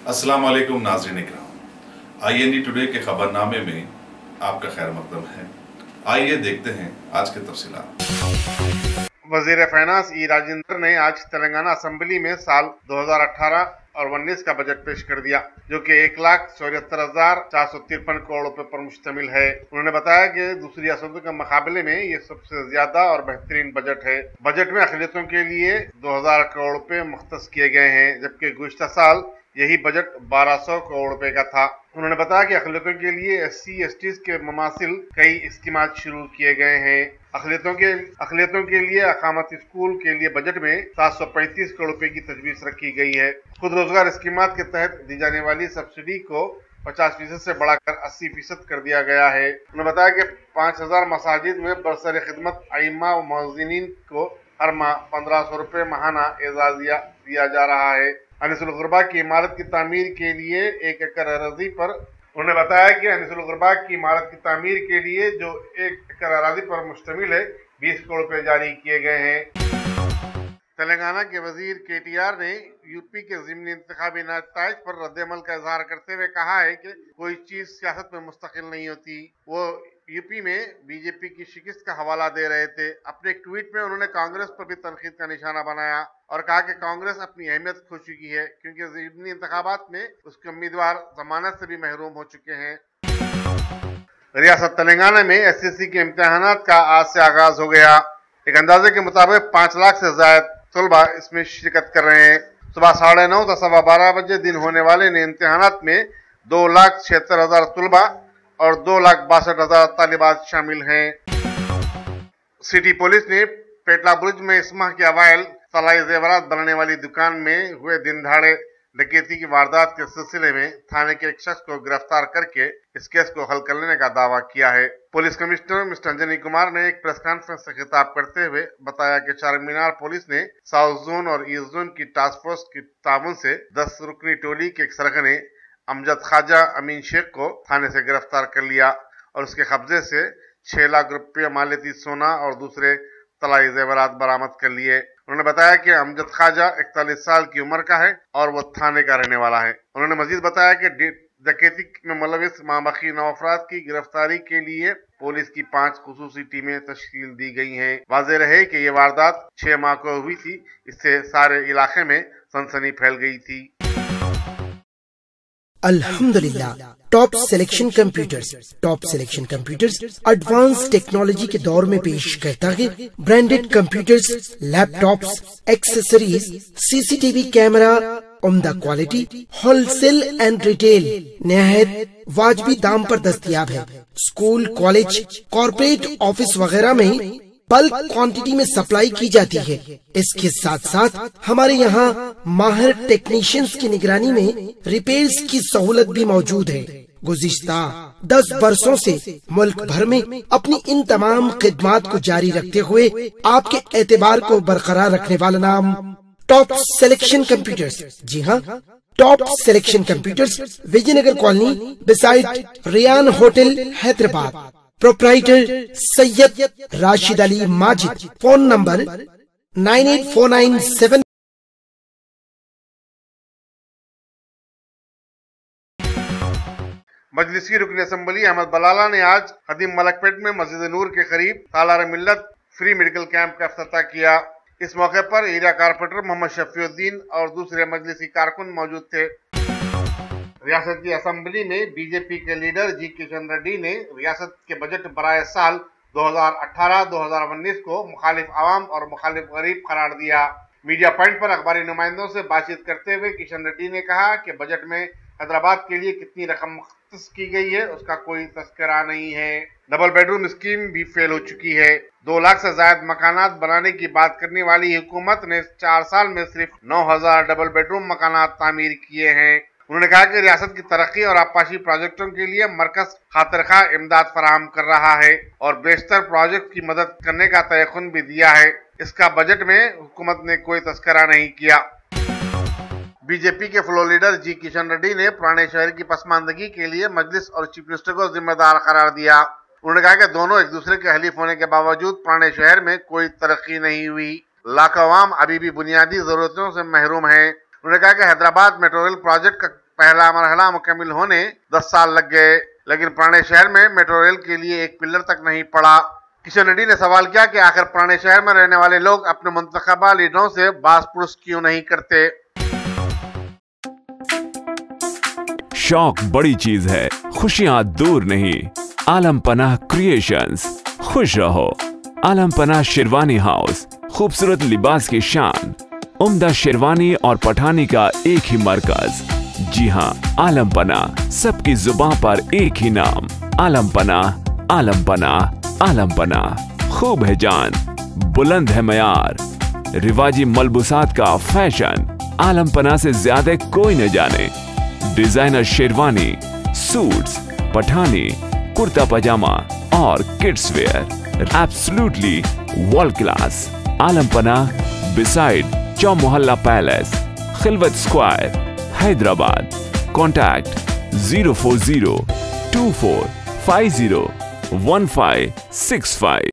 अस्सलाम वालेकुम नाज़रीन इकराम, IND टुडे के खबरनामे में आपका खैर मकदम है। आइए देखते हैं आज के तफसीलात। वजीर फाइनेंस ई राजेंद्र ने आज तेलंगाना असेंबली में साल 2018 और 19 का बजट पेश कर दिया, जो कि 1,74,453 करोड़ रुपए पर मुश्तमिल है। उन्होंने बताया कि दूसरी रियासतों के मुकाबले में ये सबसे ज्यादा और बेहतरीन बजट है। बजट में अक़लियतों के लिए 2,000 करोड़ रुपए मुख्तस किए गए हैं, जबकि गुज़िश्ता साल यही बजट 1,200 करोड़ रुपए का था। उन्होंने बताया कि अक़लियतों के लिए SC/STs के ममासिल कई स्कीमात शुरू किए गए हैं। अक़लियतों के लिए अकामत स्कूल के लिए बजट में 735 करोड़ रुपए की तजवीज़ रखी गई है। खुद रोजगार स्कीमात के तहत दी जाने वाली सब्सिडी को 50% से बढ़ाकर 80% कर दिया गया है। उन्होंने बताया कि 5,000 मसाजिद में बरसर खिदमत आइम्मा व मुअज़्ज़िनीन को हर माह 1,500 रुपए माहाना एजाज़िया दिया जा रहा है। अनीसुल ग़ुरबा की इमारत की तामीर के लिए 1 एकड़ अराज़ी पर उन्होंने बताया कि अनीसुल ग़ुरबा की इमारत की तामीर के लिए जो 1 एकड़ अराज़ी पर मुश्तमिल है 20 करोड़ रुपए जारी किए गए हैं। तेलंगाना के वजीर KTR ने यूपी के ज़िमनी इंतखाबी नताइज पर रद्द-ए-अमल का इजहार करते हुए कहा है कि कोई चीज सियासत में मुस्तकिल नहीं होती। वो यूपी में बीजेपी की शिकस्त का हवाला दे रहे थे। अपने एक ट्वीट में उन्होंने कांग्रेस पर भी तनकीद का निशाना बनाया और कहा कि कांग्रेस अपनी अहमियत खो चुकी है, क्योंकि ज़िमनी इंतखाबात में उसके उम्मीदवार जमानत से भी महरूम हो चुके हैं। रियासत तेलंगाना में SSC के इम्तिहानात का आज से आगाज हो गया। एक अंदाजे के मुताबिक 5 लाख से ज्यादा तलबा इसमें शिरकत कर रहे हैं। सुबह 9:30 से 12:15 बजे दिन होने वाले इन इम्तिहानात में 2,76,000 तलबा और 2,62,000 तालिबात शामिल हैं। सिटी पुलिस ने पेटला बुर्ज में इस माह के अवाइल तलाई जेवरात बनाने वाली दुकान में हुए दिन दहाड़े डकैती की वारदात के सिलसिले में थाने के एक शख्स को गिरफ्तार करके इस केस को हल करने का दावा किया है। Police commissioner mister Anjani Kumar ने एक प्रेस कॉन्फ्रेंस से खिताब करते हुए बताया कि चार मीनार पुलिस ने साउथ जोन और ईस्ट जोन की टास्क फोर्स की ताउन से 10 रुकनी टोली के एक सरगने अमजद ख्वाजा अमीन शेख को थाने से गिरफ्तार कर लिया और उसके कब्जे से 6 लाख रुपये मालियती सोना और दूसरे तलाई जेवरात बरामद कर लिए। उन्होंने बताया कि अमजद ख्वाजा 41 साल की उम्र का है और वो थाने का रहने वाला है। उन्होंने मजीद बताया कि डकैती में मुलविस माबाकी 9 अफराद की गिरफ्तारी के लिए पुलिस की 5 खुसूसी टीमें तश्कील दी गई हैं। वाज़ेह रहे कि ये वारदात 6 माह को हुई थी, इससे सारे इलाके में सनसनी फैल गई थी। अल्हम्दुलिल्लाह, top selection computers advance technology के दौर में पेश करता है branded computers, laptops, accessories, CCTV camera, उम्दा क्वालिटी, होलसेल एंड रिटेल निहायत वाजबी दाम पर दस्तयाब है। स्कूल, कॉलेज, कॉर्पोरेट ऑफिस वगैरह में बल्क क्वांटिटी में सप्लाई की जाती है। इसके साथ साथ हमारे यहाँ माहिर टेक्नीशियंस की निगरानी में रिपेयर्स की सहूलत भी मौजूद है। गुज़िश्ता 10 बरसों से मुल्क भर में अपनी इन तमाम खिदमात को जारी रखते हुए आपके एतबार को बरकरार रखने वाला नाम टॉप सिलेक्शन कंप्यूटर्स। जी हाँ, top selection computers, Vijayanagar colony beside Riyan hotel, Hyderabad. Proprietor Syed Rashid Ali Majid. Phone number 9849 मजलिसी रुकन असम्बली अहमद बलाला ने आज खदीम मलकपेट में मस्जिद नूर के करीब सालार मिल्लत फ्री मेडिकल कैंप का इफ्तिताह किया। इस मौके पर एरिया कारपोरेटर मोहम्मद शफीउद्दीन और दूसरे मजलिसी कारकुन मौजूद थे। रियासत की असेंबली में बीजेपी के लीडर जी किशन रेड्डी ने रियासत के बजट बराए साल 2018-2019 को मुखालिफ आवाम और मुखालिफ गरीब करार दिया। मीडिया पॉइंट पर अखबारी नुमाइंदों से बातचीत करते हुए किशन रेड्डी ने कहा कि बजट में हैदराबाद के लिए कितनी रकम मुख्तस की गई है उसका कोई तस्करा नहीं है। डबल बेडरूम स्कीम भी फेल हो चुकी है। 2 लाख से ज्यादा मकानात बनाने की बात करने वाली हुकूमत ने 4 साल में सिर्फ 9,000 डबल बेडरूम मकानात तामीर किए हैं। उन्होंने कहा कि रियासत की तरक्की और आपाशी प्रोजेक्टों के लिए मरकज खातिरखा इमदाद फराहम कर रहा है और बेशतर प्रोजेक्ट की मदद करने का तयखुन भी दिया है। इसका बजट में हुकूमत ने कोई तस्करा नहीं किया। बीजेपी के floor leader G Kishan Reddy ने पुराने शहर की पसमानदगी के लिए मजलिस और चीफ मिनिस्टर को जिम्मेदार करार दिया। उन्होंने कहा कि दोनों एक दूसरे के हलीफ होने के बावजूद पुराने शहर में कोई तरक्की नहीं हुई। लाखों अवाम अभी भी बुनियादी जरूरतों से महरूम हैं। उन्होंने कहा कि हैदराबाद मेट्रो रेल प्रोजेक्ट का पहला मरहला मुकम्मल होने 10 साल लग गए, लेकिन पुराने शहर में मेट्रो रेल के लिए एक पिलर तक नहीं पड़ा। किशन रेड्डी ने सवाल किया कि आखिर पुराने शहर में रहने वाले लोग अपने मुंतखबा लीडरों से बास पुरुष क्यों नहीं करते। शौक बड़ी चीज है, खुशियां दूर नहीं। आलम पनाह क्रिएशंस, खुश रहो। आलम पनाह शेरवानी हाउस, खूबसूरत लिबास की शान, उम्दा शेरवानी और पठानी का एक ही मरकज। जी हाँ, आलम पनाह, सबकी जुबान पर एक ही नाम, आलम पनाह। आलम पनाह, आलम पनाह, खूब है जान, बुलंद है मयार, रिवाजी मलबूसात का फैशन, आलम पनाह से ज्यादा कोई न जाने। डिजाइनर शेरवानी, सूट्स, पठानी, कुर्ता पजामा और kids wear, absolutely world class. Alam Panah, beside Chowmahalla palace, Khilwat square, Hyderabad. Contact 04024501565।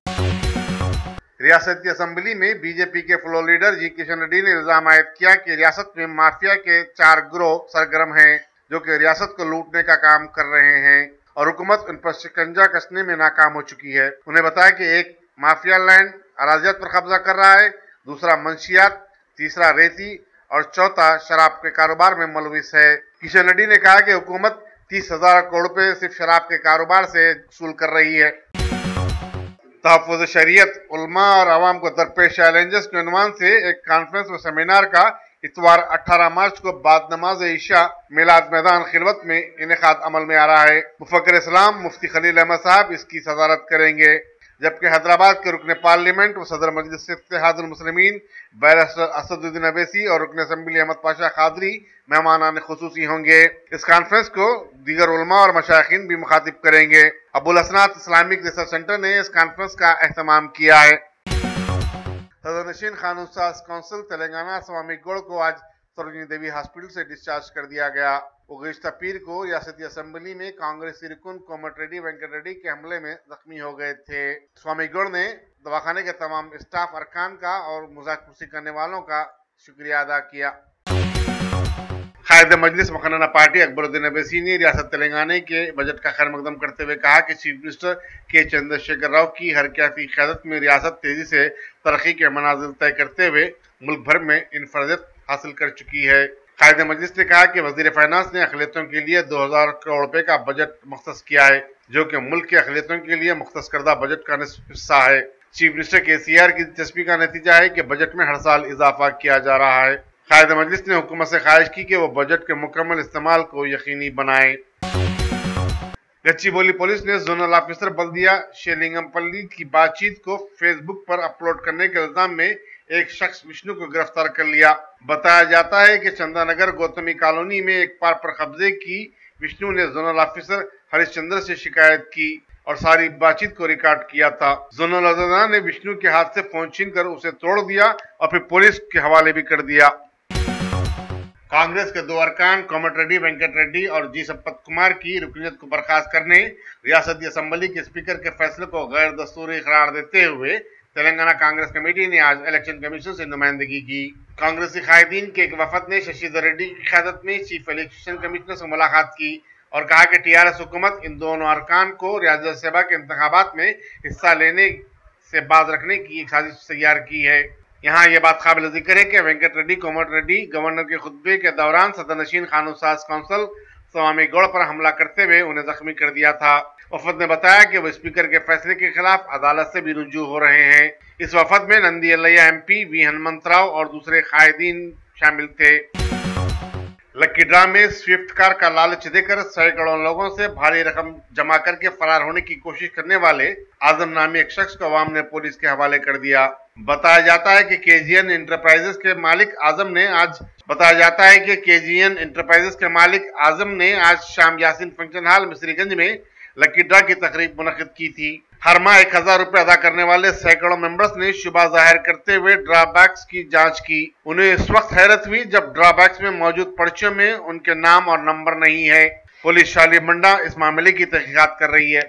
रियासती असेंबली में बीजेपी के floor leader G Kishan Reddy ने इल्जाम आयद किया कि रियासत में माफिया के 4 गिरोह सरगर्म हैं जो कि रियासत को लूटने का काम कर रहे हैं और हुकूमत उन पर शिकंजा कसने में नाकाम हो चुकी है। उन्हें बताया कि एक माफिया लैंड अराजियत पर कब्जा कर रहा है, दूसरा मंशियात, तीसरा रेती और चौथा शराब के कारोबार में मुलविस है। किशन रेड्डी ने कहा कि हुकूमत 30,000 करोड़ रुपए सिर्फ शराब के कारोबार से वसूल कर रही है। तहफ़्फ़ुज़ शरीयत, उलमा और आवाम को दरपेश चैलेंजेस के उन्वान से एक कॉन्फ्रेंस व सेमिनार का इतवार 18 मार्च को बाद नमाज ईशा मिलाद मैदान खिलवत में इनेकाद अमल में आ रहा है। मुफक्किर इस्लाम मुफ्ती खलील अहमद साहब इसकी सदारत करेंगे, जबकि हैदराबाद के रुकन पार्लियामेंट व सदर मजलिस इत्तेहादुल मुस्लिमीन बैरिस्टर असदुद्दीन अवैसी और रुकन असेंबली अहमद पाशा खादरी मेहमानान खुसूसी होंगे। इस कॉन्फ्रेंस को दीगर उलमा और मशाइखीन भी मुखातिब करेंगे। अबुल हसनात इस्लामिक रिसर्च सेंटर ने इस कॉन्फ्रेंस का एहतमाम किया है। सदरनशीन खानून साज काउंसिल तेलंगाना स्वामी गौड़ को आज सरोजिनी देवी हॉस्पिटल से डिस्चार्ज कर दिया गया। वो गुज़िश्ता पीर को रियासती असेंबली में कांग्रेसी रुकन कोमटिरेड्डी वेंकट रेड्डी के हमले में जख्मी हो गए थे। स्वामी गौड़ ने दवाखाने के तमाम स्टाफ अरकान का और मुज़ाकरसी करने वालों का शुक्रिया अदा किया। कायद मजलिस मखनना पार्टी अकबरुद्दीन अवैसी ने रियासत तेलंगाना के बजट का खैर मकदम करते हुए कहा कि चीफ मिनिस्टर के चंद्रशेखर राव की हरकयाती क़यादत में रियासत तेजी से तरक्की के मनाजिल तय करते हुए मुल्क भर में इन्फरादियत हासिल कर चुकी है। कायद मजलिस ने कहा कि वजीर फाइनेंस ने अक़लियतों के लिए 2000 करोड़ रुपए का बजट मुख्तस किया है, जो कि मुल्क के अक़लियतों के लिए मुख्तस करदा बजट का निस्फ हिस्सा है। चीफ मिनिस्टर KCR की दिलचस्पी का नतीजा है कि बजट में हर साल इजाफा किया जा रहा है। कायद मजलिस ने हुकूमत से ख्वाहिश की कि वो बजट के मुकम्मल इस्तेमाल को यकीनी बनाए। गच्चीबोली पुलिस ने जोनल ऑफिसर बल्दिया शेलिंगमपल्ली की बातचीत को फेसबुक पर अपलोड करने के इल्जाम में एक शख्स विष्णु को गिरफ्तार कर लिया। बताया जाता है कि चंदानगर गौतमी कॉलोनी में एक पार्क पर कब्जे की विष्णु ने जोनल ऑफिसर हरिश्चंद्र से शिकायत की और सारी बातचीत को रिकॉर्ड किया था। जोनल अदालत ने विष्णु के हाथ से फोन छीन कर उसे तोड़ दिया और फिर पुलिस के हवाले भी कर दिया। कांग्रेस के 2 अरकान कोमटिरेड्डी वेंकट रेड्डी और जी संपत कुमार की रुकनीत को बर्खास्त करने रियासती असेंबली के स्पीकर के फैसले को गैर दस्तूरी करार देते हुए तेलंगाना कांग्रेस कमेटी ने आज इलेक्शन कमीशन से नुमाइंदगी की। कांग्रेसी कायदीन के एक वफद ने शशिधर रेड्डी की क़यादत में चीफ इलेक्शन कमिश्नर से मुलाकात की और कहा कि TRS हुकूमत इन दोनों अरकान को रियासत सभा के इंतखाबात में हिस्सा लेने से बाज रखने की एक साजिश तैयार की है। यहाँ ये बात काबिल जिक्र है कि वेंकट रेड्डी कोमटिरेड्डी गवर्नर के खुतबे के दौरान सदरनशीन कानून साज काउंसिल स्वामी गौड़ पर हमला करते हुए उन्हें जख्मी कर दिया था। वफद ने बताया कि वो स्पीकर के फैसले के खिलाफ अदालत से भी रुजू हो रहे हैं। इस वफद में नंदी अल्लैया MP V हनुमंतराव और दूसरे कायदीन शामिल थे। लक्की ड्रा में स्विफ्ट कार का लालच देकर सैकड़ों लोगों से भारी रकम जमा करके फरार होने की कोशिश करने वाले आजम नामी एक शख्स को अवाम ने पुलिस के हवाले कर दिया। बताया जाता है कि KGN इंटरप्राइजेस के मालिक आजम ने आज शाम यासीन फंक्शन हॉल मिस्रीगंज में लक्की ड्रा की तकरीब मुनक़िद की थी। हर माह 1000 रुपए अदा करने वाले सैकड़ों मेंबर्स ने शुबा जाहिर करते हुए ड्रॉबैक्स की जांच की। उन्हें इस वक्त हैरत हुई जब ड्रॉबैक्स में मौजूद पर्चियों में उनके नाम और नंबर नहीं है। पुलिस शाली मंडा इस मामले की तहकीकात कर रही है।